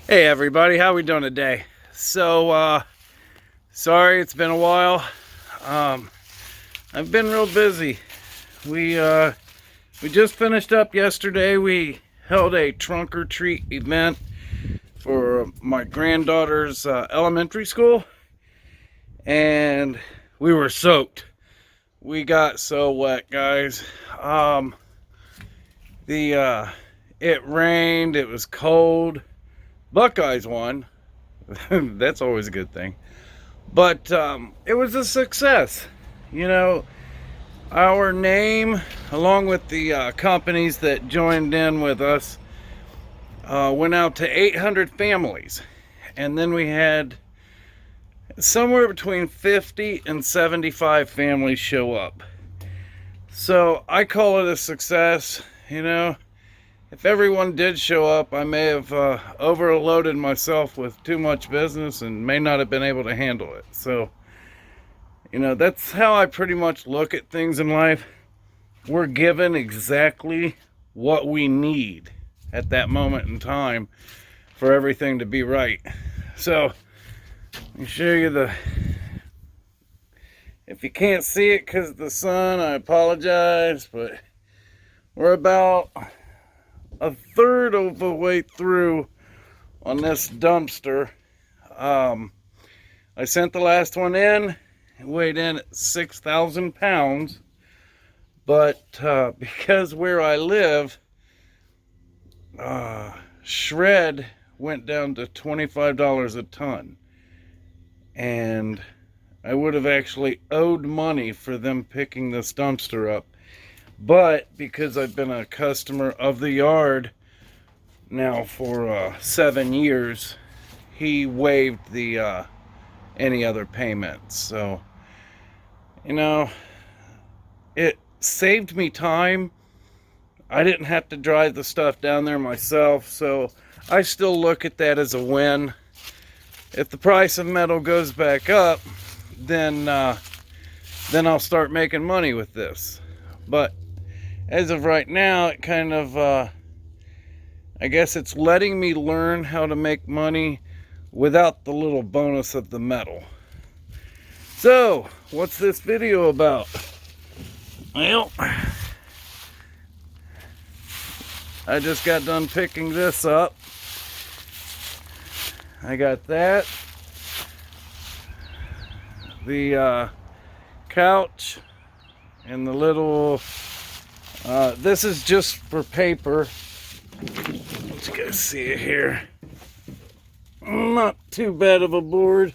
Hey everybody, how we doing today? Sorry it's been a while. Um, I've been real busy. We just finished up yesterday. We held a trunk or treat event for my granddaughter's elementary school, and we were soaked. We got so wet, guys. The It rained. It was cold. Buckeyes won. That's always a good thing. But it was a success. You know, our name, along with the companies that joined in with us, went out to 800 families. And then we had somewhere between 50 and 75 families show up. So I call it a success. You know, if everyone did show up, I may have overloaded myself with too much business and may not have been able to handle it. So, you know, that's how I pretty much look at things in life. We're given exactly what we need at that moment in time for everything to be right. So, let me show you if you can't see it because of the sun, I apologize, but we're about a third of the way through on this dumpster. I sent the last one in. It weighed in at 6,000 pounds. But because where I live, shred went down to $25 a ton. And I would have actually owed money for them picking this dumpster up. But because I've been a customer of the yard now for 7 years, he waived the any other payments. So, you know, it saved me time. I didn't have to drive the stuff down there myself, so I still look at that as a win. If the price of metal goes back up, then I'll start making money with this. But as of right now, it kind of, I guess it's letting me learn how to make money without the little bonus of the metal. So, what's this video about? Well, I just got done picking this up. I got that. The couch and the little this is just for paper. Let you guys see it here. Not too bad of a board.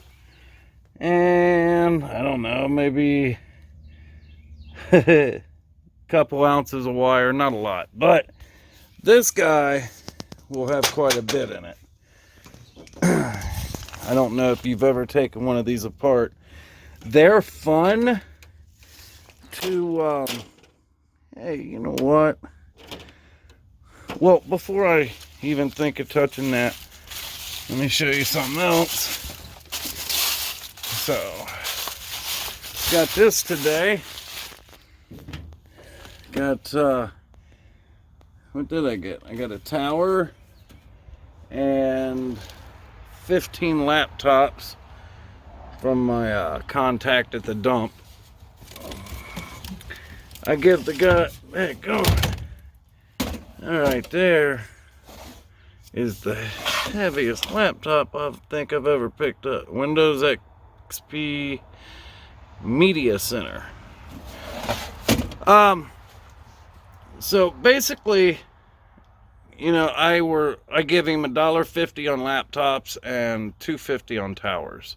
And I don't know, maybe a couple ounces of wire, not a lot. But this guy will have quite a bit in it. I don't know if you've ever taken one of these apart. They're fun to hey, you know what? Well, before I even think of touching that, let me show you something else. So, got this today. Got, what did I get? I got a tower and 15 laptops from my contact at the dump. I give the guy, there it goes. Alright, there is the heaviest laptop I think I've ever picked up. Windows XP Media Center. So basically, you know, I give him $1.50 on laptops and $2.50 on towers.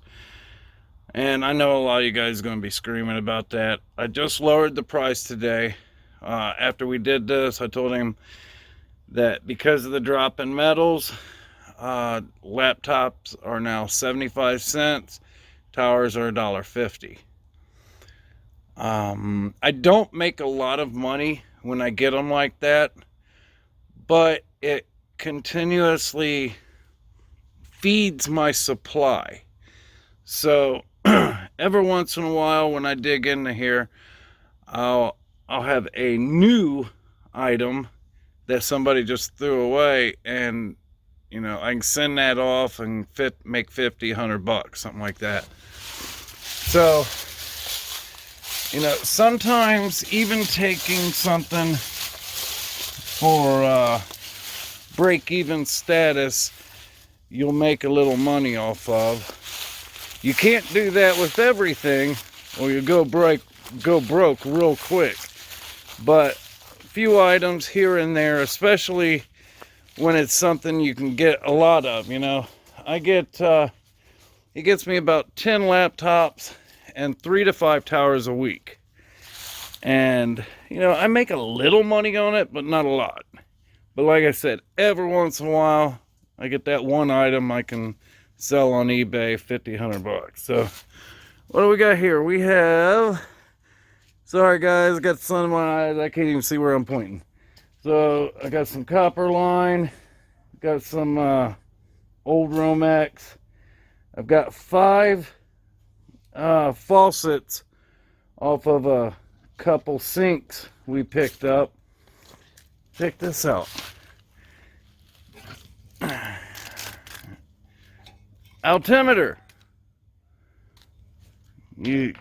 And I know a lot of you guys are going to be screaming about that. I just lowered the price today. After we did this, I told him that because of the drop in metals, laptops are now 75 cents. Towers are $1.50. I don't make a lot of money when I get them like that, but it continuously feeds my supply. So every once in a while when I dig into here, I'll have a new item that somebody just threw away, and You know, I can send that off and make 50, $100, something like that. So, you know, sometimes even taking something for break-even status, you'll make a little money off of. You can't do that with everything, or you go broke real quick. But a few items here and there, especially when it's something you can get a lot of, you know. It gets me about 10 laptops and 3 to 5 towers a week. And, you know, I make a little money on it, but not a lot. But like I said, every once in a while, I get that one item I can sell on eBay, 50, $100. So, what do we got here? We have, sorry guys, I got the sun in my eyes. I can't even see where I'm pointing. So, I got some copper line. Got some old Romex. I've got 5 faucets off of a couple sinks we picked up. Check this out. Altimeter. You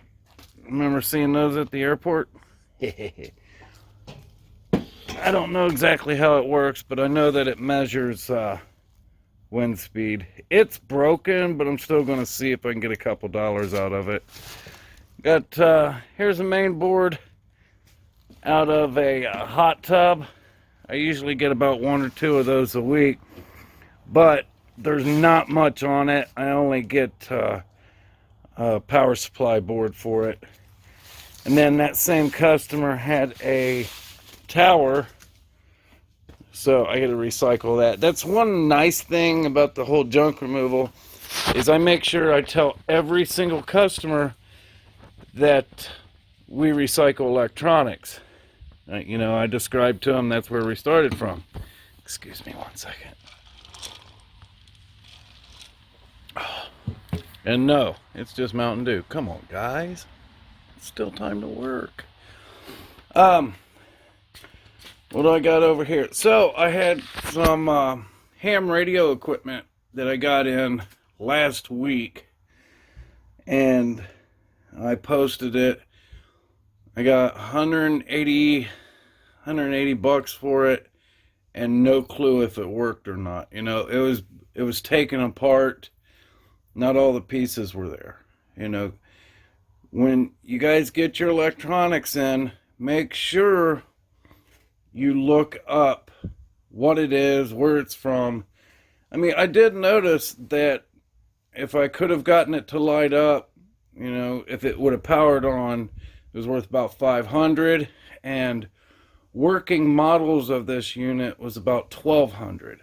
remember seeing those at the airport? I don't know exactly how it works, but I know that it measures wind speed. It's broken, but I'm still going to see if I can get a couple dollars out of it. Got here's a main board out of a hot tub. I usually get about 1 or 2 of those a week, but there's not much on it. I only get a power supply board for it. And then that same customer had a tower, so I got to recycle that. That's one nice thing about the whole junk removal, is I make sure I tell every single customer that we recycle electronics. You know, I described to them that's where we started from. Excuse me 1 second. And no, it's just Mountain Dew. Come on, guys. It's still time to work. What do I got over here? So, I had some ham radio equipment that I got in last week. And I posted it. I got 180 bucks for it, and no clue if it worked or not. You know, it was taken apart. Not all the pieces were there. You know, when you guys get your electronics in, make sure you look up what it is, where it's from. I mean, I did notice that if I could have gotten it to light up, you know, if it would have powered on, it was worth about $500, and working models of this unit was about $1,200.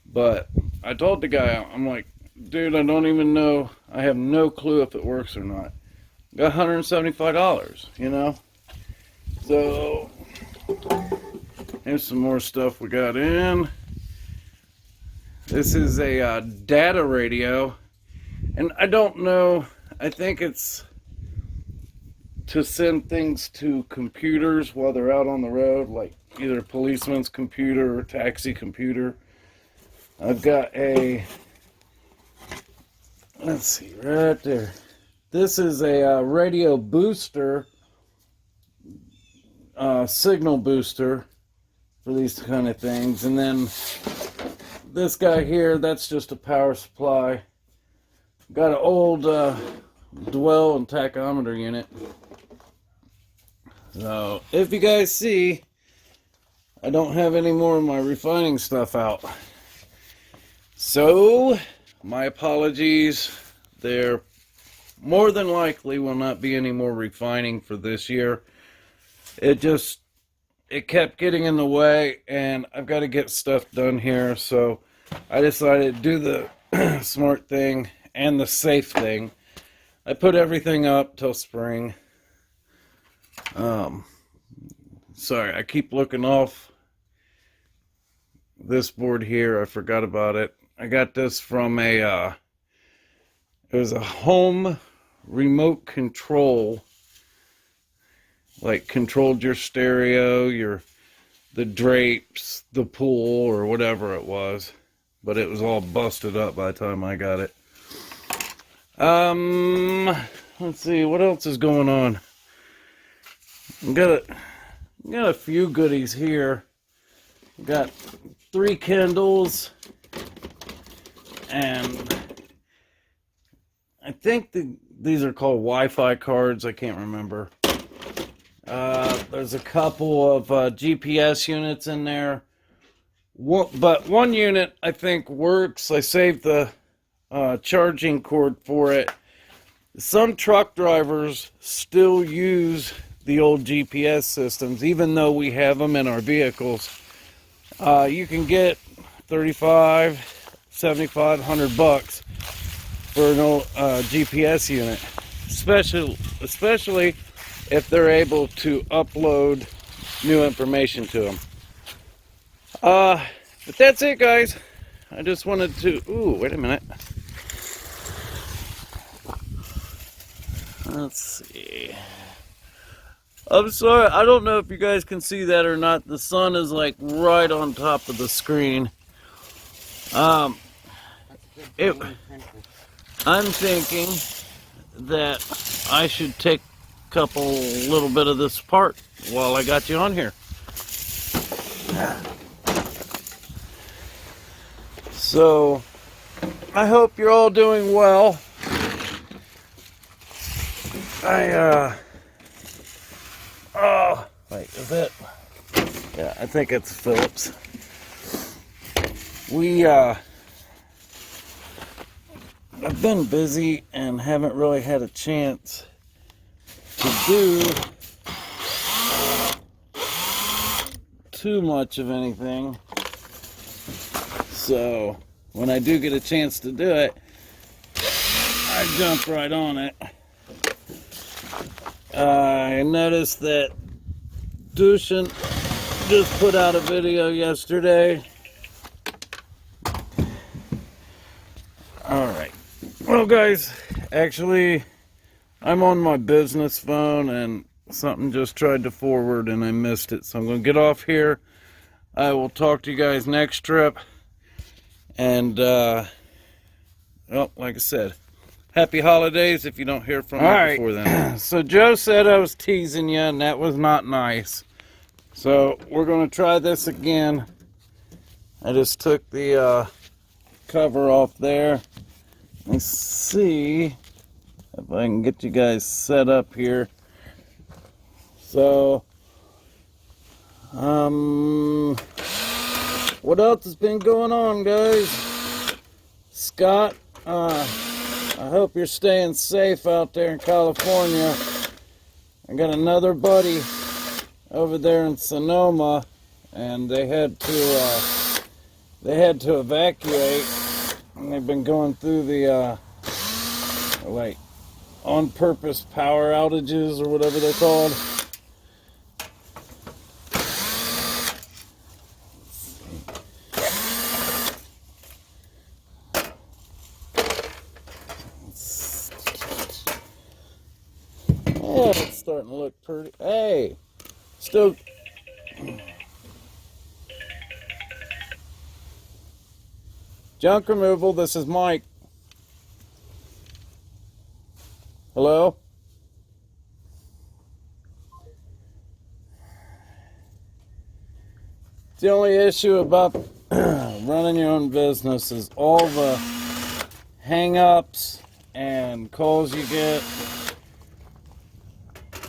But I told the guy, I'm like, dude, I don't even know, I have no clue if it works or not. Got $175, you know? So, here's some more stuff we got in. This is a data radio, and I don't know, I think it's to send things to computers while they're out on the road, like either a policeman's computer or taxi computer. I've got a, let's see, right there. This is a radio booster, signal booster for these kind of things. And then this guy here, that's just a power supply. Got an old dwell and tachometer unit. So, if you guys see, I don't have any more of my refining stuff out. So, my apologies. There more than likely will not be any more refining for this year. It kept getting in the way, and I've got to get stuff done here. So, I decided to do the smart thing and the safe thing. I put everything up till spring. Sorry, I keep looking off this board here. I forgot about it. I got this from it was a home remote control, like controlled your stereo, the drapes, the pool, or whatever it was. but it was all busted up by the time I got it. Let's see, what else is going on? Got a few goodies here. Got 3 Kindles, and I think these are called Wi-Fi cards. I can't remember. There's a couple of GPS units in there. But one unit I think works. I saved the charging cord for it. Some truck drivers still use the old GPS systems, even though we have them in our vehicles. You can get $35, $75, $100 for an old GPS unit, especially if they're able to upload new information to them. But that's it, guys. I just wanted to... Ooh, wait a minute. Let's see. I'm sorry, I don't know if you guys can see that or not. The sun is like right on top of the screen. I'm thinking that I should take a little bit of this apart while I got you on here. So, I hope you're all doing well. Oh, wait, is it? Yeah, I think it's Phillips. I've been busy and haven't really had a chance to do too much of anything. So, when I do get a chance to do it, I jump right on it. I noticed that Dushin just put out a video yesterday. Alright. Well, guys, actually, I'm on my business phone and something just tried to forward and I missed it. So I'm going to get off here. I will talk to you guys next trip. And, well, like I said, happy holidays if you don't hear from me before then. So Joe said I was teasing you, and that was not nice. So we're going to try this again. I just took the cover off there. Let's see if I can get you guys set up here. So, what else has been going on, guys? Scott, I hope you're staying safe out there in California. I got another buddy over there in Sonoma, and they had to evacuate, and they've been going through the on-purpose power outages or whatever they're called. Yeah, it's starting to look pretty. Hey, still. Junk removal, this is Mike. Hello? The only issue about running your own business is all the hang-ups and calls you get.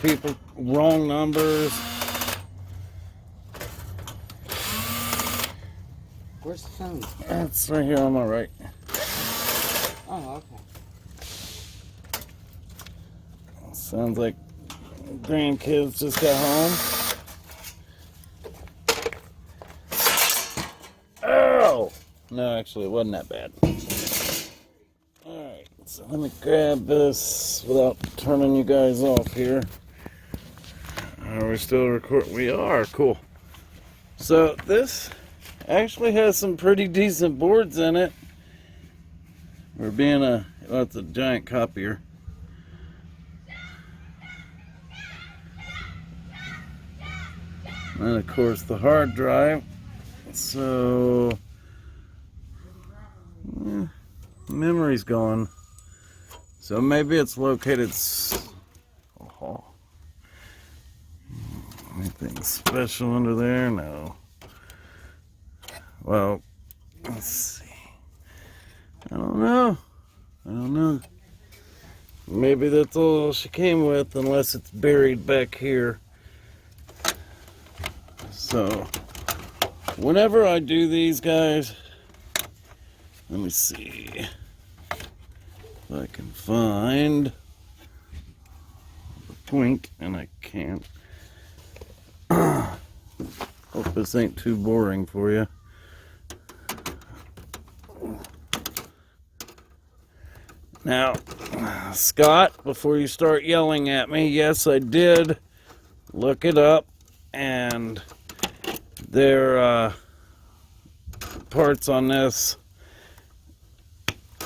People, wrong numbers. Where's the phone? It's right here on my right. Oh, okay. Sounds like grandkids just got home. Oh! No, actually, it wasn't that bad. Alright, so let me grab this without turning you guys off here. Are we still recording? We are, cool. So, this actually has some pretty decent boards in it. We're being it's a giant copier. And of course the hard drive. So memory's gone. So maybe it's located. Oh, anything special under there? No. Well, let's see. I don't know. Maybe that's all she came with, unless it's buried back here. So, whenever I do these, guys, let me see if I can find the point, and I can't. Hope this ain't too boring for you. Now, Scott, before you start yelling at me, yes, I did look it up, and there are parts on this,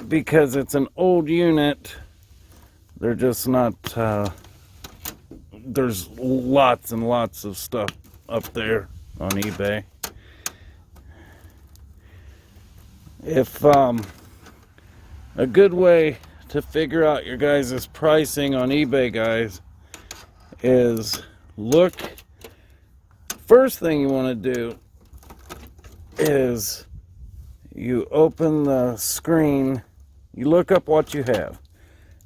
because it's an old unit, they're just not, there's lots and lots of stuff up there on eBay. If, a good way to figure out your guys' pricing on eBay, guys, is look. First thing you want to do is you open the screen, you look up what you have,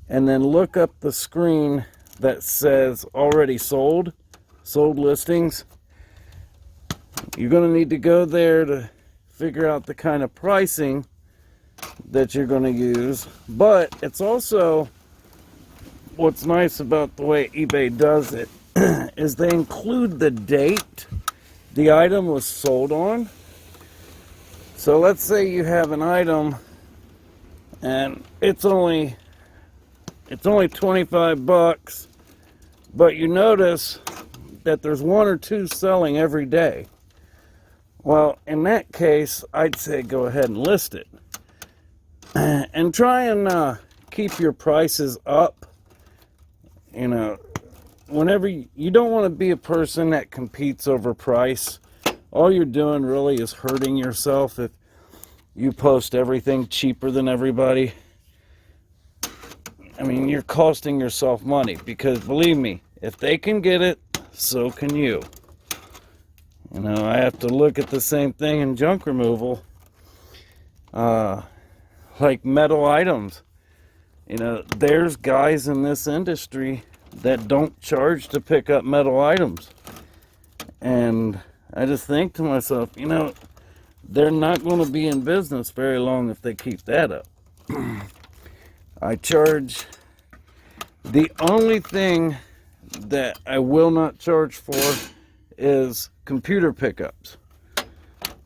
and then look up the screen that says already sold listings. You're going to need to go there to figure out the kind of pricing that you're going to use. But it's also, what's nice about the way eBay does it is they include the date the item was sold on. So let's say you have an item and it's only $25, but you notice that there's one or two selling every day. Well, in that case, I'd say go ahead and list it. And try and keep your prices up. You know, whenever you don't want to be a person that competes over price. All you're doing really is hurting yourself if you post everything cheaper than everybody. I mean, you're costing yourself money, because believe me, if they can get it, so can you. You know, I have to look at the same thing in junk removal. Like metal items. You know, there's guys in this industry that don't charge to pick up metal items. And I just think to myself, you know, they're not going to be in business very long if they keep that up. I charge. The only thing that I will not charge for is computer pickups.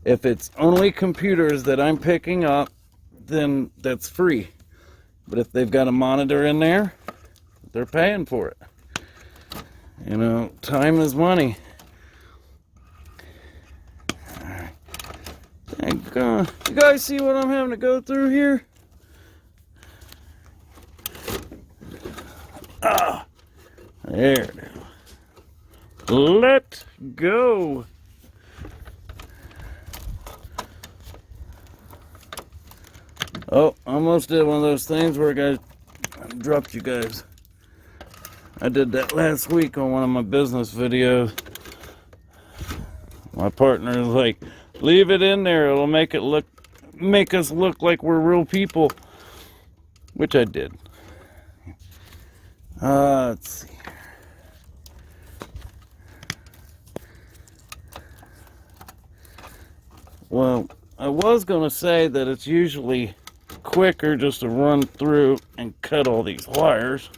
If it's only computers that I'm picking up, then that's free. But if they've got a monitor in there, they're paying for it. You know, time is money. Thank God. You guys see what I'm having to go through here? Ah, there it is. Let go. Oh, almost did one of those things where I dropped you guys. I did that last week on one of my business videos. My partner is like, leave it in there. It'll make us look like we're real people. Which I did. Let's see. Well, I was going to say that it's usually quicker just to run through and cut all these wires.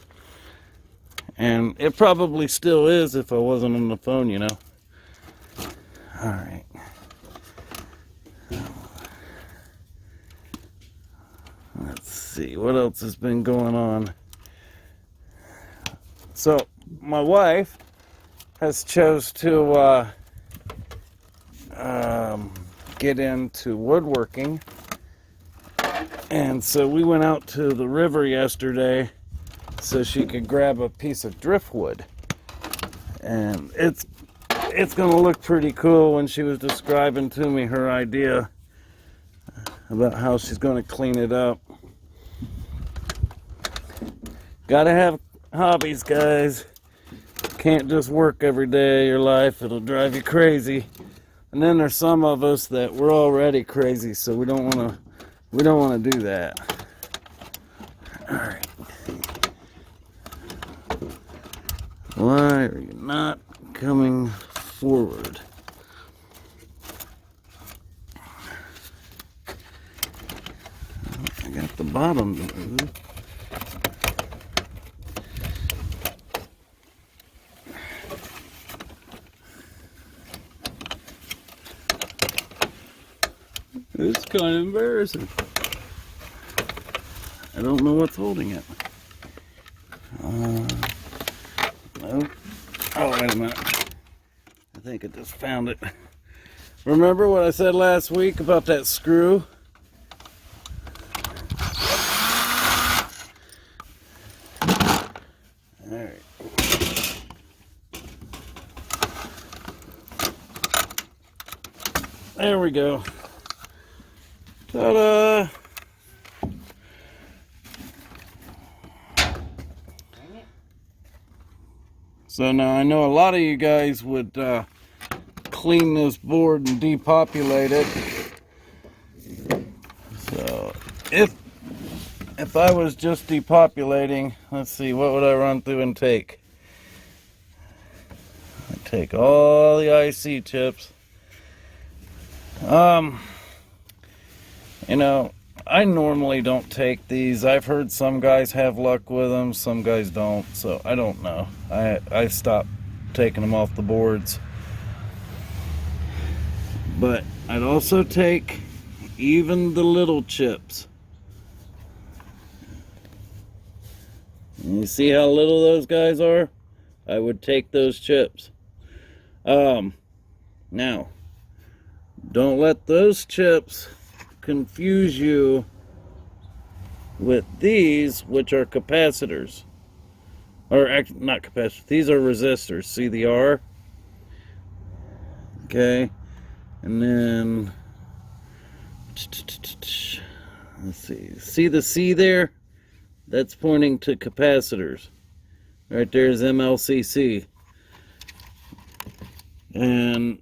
And it probably still is if I wasn't on the phone, you know. Alright. Let's see, what else has been going on? So, my wife has chose to get into woodworking. And so we went out to the river yesterday so she could grab a piece of driftwood. And it's going to look pretty cool when she was describing to me her idea about how she's going to clean it up. Gotta have hobbies, guys. Can't just work every day of your life. It'll drive you crazy. And then there's some of us that we're already crazy, so we don't wanna do that. Alright. Why are you not coming forward? I got the bottom to move. It's kind of embarrassing. I don't know what's holding it. Nope. Oh, wait a minute. I think I just found it. Remember what I said last week about that screw? Alright. There we go. Ta-da! So now I know a lot of you guys would clean this board and depopulate it. So if I was just depopulating, let's see, what would I run through and take? I'd take all the IC chips. You know, I normally don't take these. I've heard some guys have luck with them, some guys don't, so I don't know. I stopped taking them off the boards. But I'd also take even the little chips. And you see how little those guys are? I would take those chips. Now, don't let those chips confuse you with these, which are capacitors. Or not capacitors, these are resistors. See the R? Okay. And then, let's see the C there? That's pointing to capacitors. Right there is MLCC. And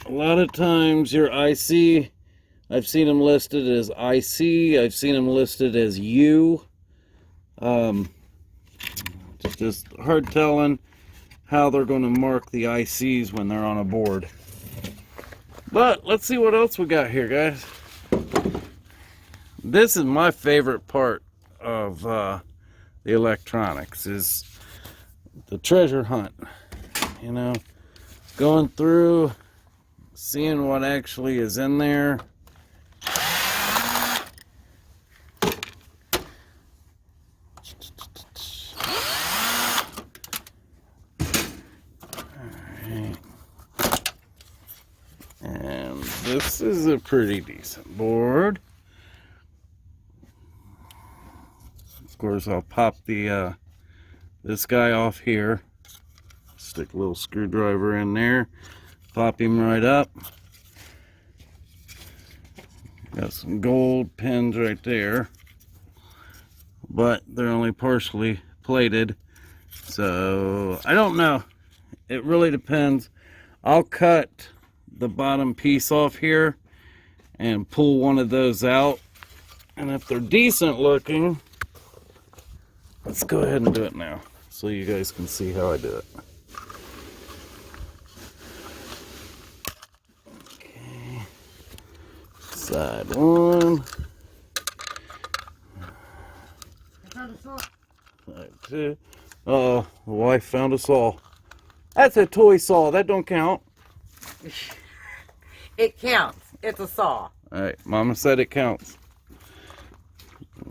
a lot of times your IC, I've seen them listed as IC, I've seen them listed as U. It's just hard telling how they're going to mark the ICs when they're on a board. But let's see what else we got here, guys. This is my favorite part of the electronics, is the treasure hunt. You know, going through, seeing what actually is in there. Alright. And this is a pretty decent board. Of course, I'll pop the this guy off here. Stick a little screwdriver in there. Pop him right up. Got some gold pins right there, but they're only partially plated, so I don't know. It really depends. I'll cut the bottom piece off here and pull one of those out, and if they're decent looking, let's go ahead and do it now so you guys can see how I do it. Okay, side one, side two. Uh-oh, the wife found a saw. That's a toy saw, that don't count. It counts. It's a saw. Alright, Mama said it counts.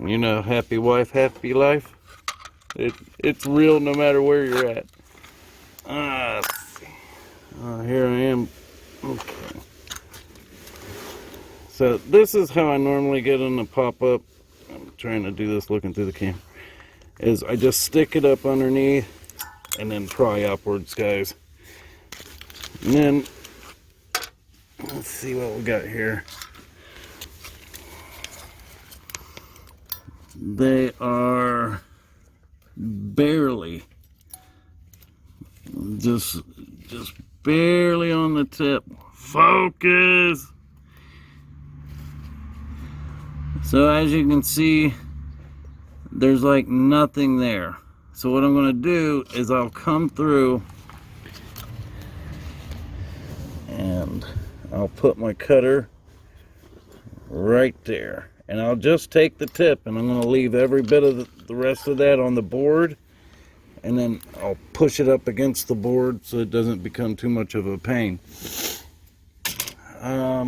You know, happy wife, happy life. It's real no matter where you're at. Let's see. Here I am. Okay. So this is how I normally get them to pop up. I'm trying to do this looking through the camera. Is I just stick it up underneath and then pry upwards, guys. And then let's see what we got here. They are barely. Just barely on the tip. Focus! So as you can see, there's like nothing there. So what I'm going to do is I'll come through and I'll put my cutter right there. And I'll just take the tip and I'm going to leave every bit of the rest of that on the board. And then I'll push it up against the board so it doesn't become too much of a pain. Now,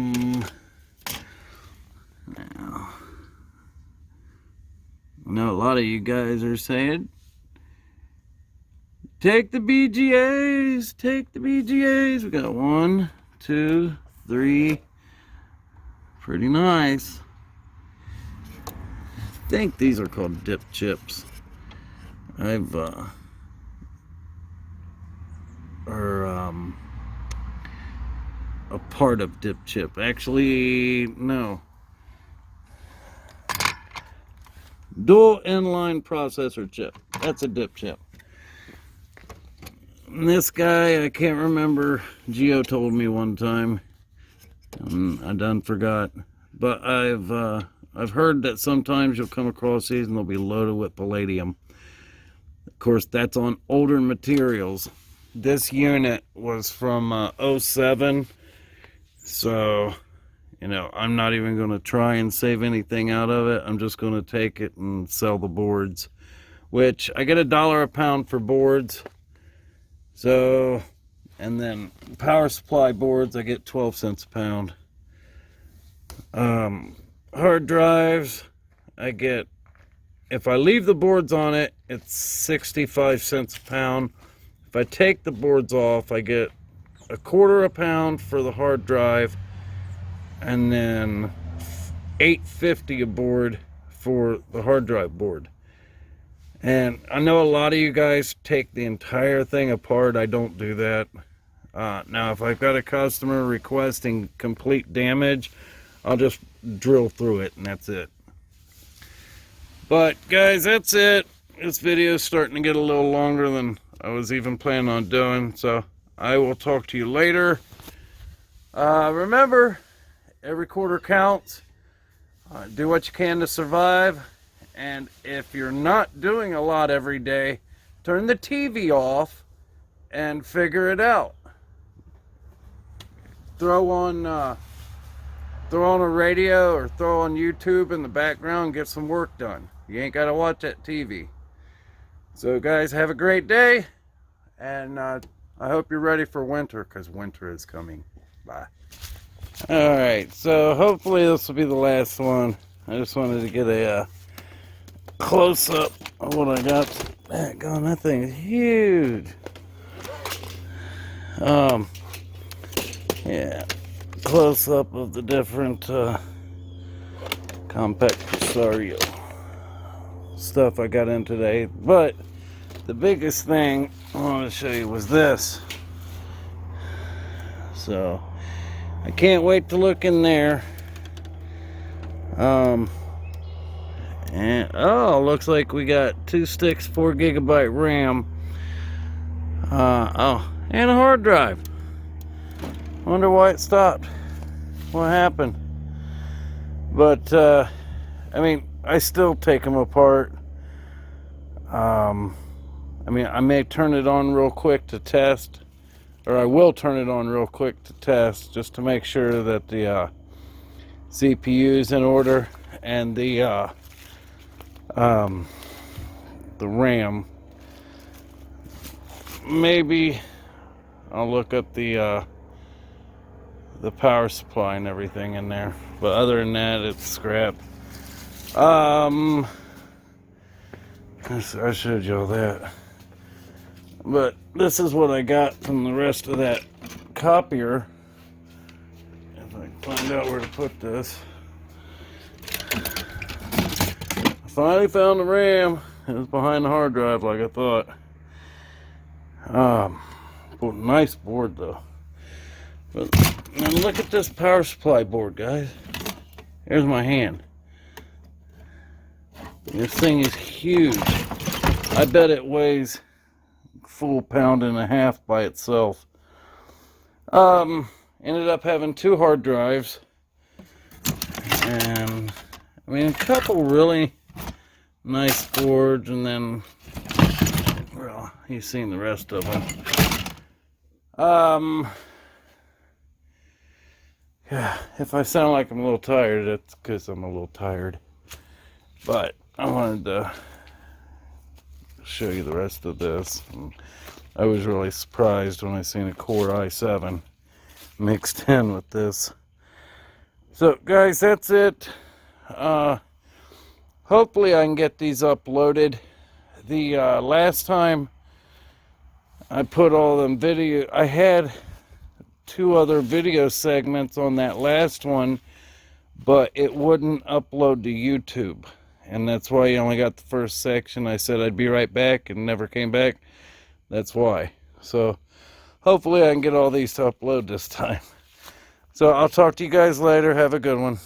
I know a lot of you guys are saying, take the BGAs, take the BGAs. We got 1, 2, 3. Pretty nice. I think these are called dip chips. I've a part of dip chip. Actually, no. Dual inline processor chip. That's a dip chip. And this guy, I can't remember. Gio told me one time. I done forgot. But I've heard that sometimes you'll come across these and they'll be loaded with palladium. Of course, that's on older materials. This unit was from 07. So, you know, I'm not even going to try and save anything out of it. I'm just going to take it and sell the boards, which I get $1 a pound for boards. So, and then power supply boards, I get 12 cents a pound. Hard drives, I get, if I leave the boards on it, it's 65 cents a pound. If I take the boards off, I get $1/4 a pound for the hard drive, and then $8.50 a board for the hard drive board. And I know a lot of you guys take the entire thing apart. I don't do that. Now, if I've got a customer requesting complete damage, I'll just drill through it, and that's it. But guys, that's it. This video is starting to get a little longer than I was even planning on doing, so I will talk to you later. Remember, every quarter counts. Do what you can to survive. And if you're not doing a lot every day, turn the TV off and figure it out. Throw on a radio or throw on YouTube in the background and get some work done. You ain't got to watch that TV. So guys, have a great day. And I hope you're ready for winter, because winter is coming. Bye. Alright, so hopefully this will be the last one. I just wanted to get a close-up of what I got. God, that thing is huge. Yeah, close-up of the different compact Rosario stuff I got in today. But the biggest thing I want to show you was this. So I can't wait to look in there. And oh, looks like we got 2 sticks, 4 GB RAM. Oh, and a hard drive. Wonder why it stopped. What happened? But I mean, I still take them apart. I mean, I may turn it on real quick to test, or I will turn it on real quick to test, just to make sure that the CPU is in order and the RAM. Maybe I'll look up the power supply and everything in there, but other than that, it's scrap. I showed you all that, but this is what I got from the rest of that copier. If I can find out where to put this. I finally found the RAM. It was behind the hard drive like I thought. Nice board though. But now look at this power supply board, guys. Here's my hand. This thing is huge. I bet it weighs a full pound and a half by itself. Ended up having 2 hard drives, and I mean a couple really nice boards, and then, well, you've seen the rest of them. Yeah, if I sound like I'm a little tired, that's because I'm a little tired. But I wanted to show you the rest of this. And I was really surprised when I seen a Core i7 mixed in with this. So guys, that's it. Hopefully I can get these uploaded. The last time I put all them video, I had 2 other video segments on that last one, but it wouldn't upload to YouTube, and that's why you only got the first section. I said I'd be right back and never came back. That's why. So hopefully I can get all these to upload this time. So I'll talk to you guys later. Have a good one.